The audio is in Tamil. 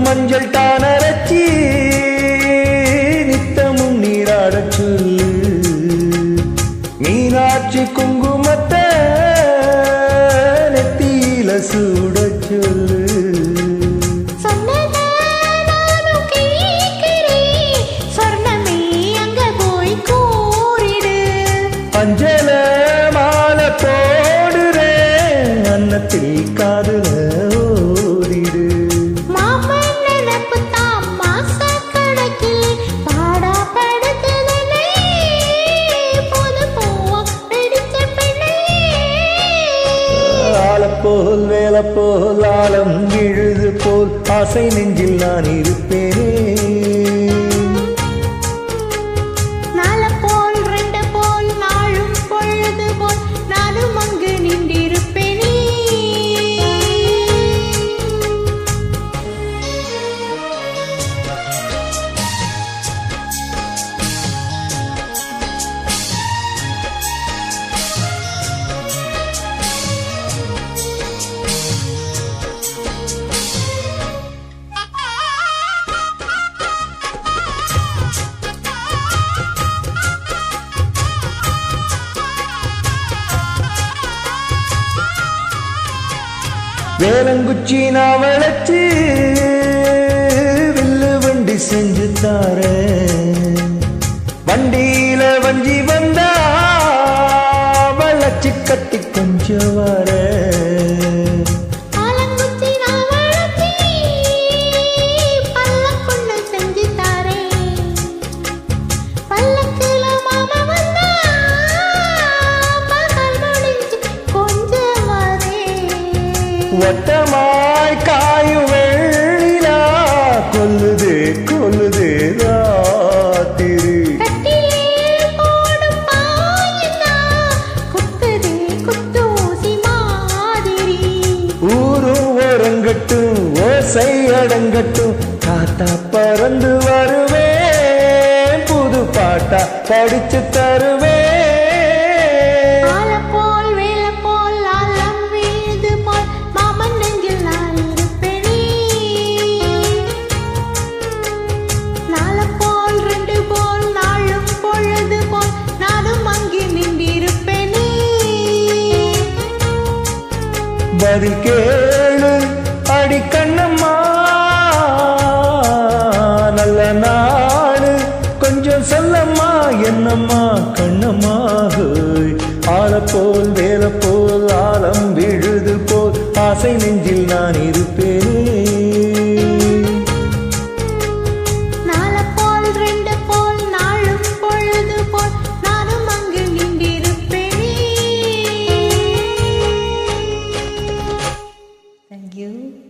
மஞ்சள் தானரச்சி நித்தமும் நீராடச் சொல்லு மீனாட்சி குங்குமத்தை நெத்தியில சூடச் சொல்லு அஞ்சல மாலை போடுறேன் அன்னத்தில் காதுல ஓடிடு மாமன் நினப்பு தாம் மாச கணக்கில் பாடா படுத்ததனை பொது பூவா பிடிச்ச பெண்ணே ஆளப்போல் வேலை போல் ஆழம் விழுது போல் ஆசை நெஞ்சில் நான் இருப்பேனே வேலங்குச்சி நான் வளைச்சு வில்லு வண்டி செஞ்சு தார வண்டியில வஞ்சி வந்தா வளைச்சு கட்டி கொஞ்சம் வர வட்டமாய் காயும் வெள்ளிலா கொல்லுதே கொல்லுதே ராத்திரி ஊரும் ஓரங்கட்டும் ஓசை அடங்கட்டும் காத்தா பறந்து வருவேன் புது பாட்டா படிச்சு தருவேன் பதில் கேளு அடி கண்ணம்மா நல்ல நாடு கொஞ்சம் சொல்லம்மா என்னம்மா கண்ணம்மா ஆளப்போல் வேலை போல் ஆழம் விழுது போல் ஆசை நெஞ்சில் நான் இருப்பேனே you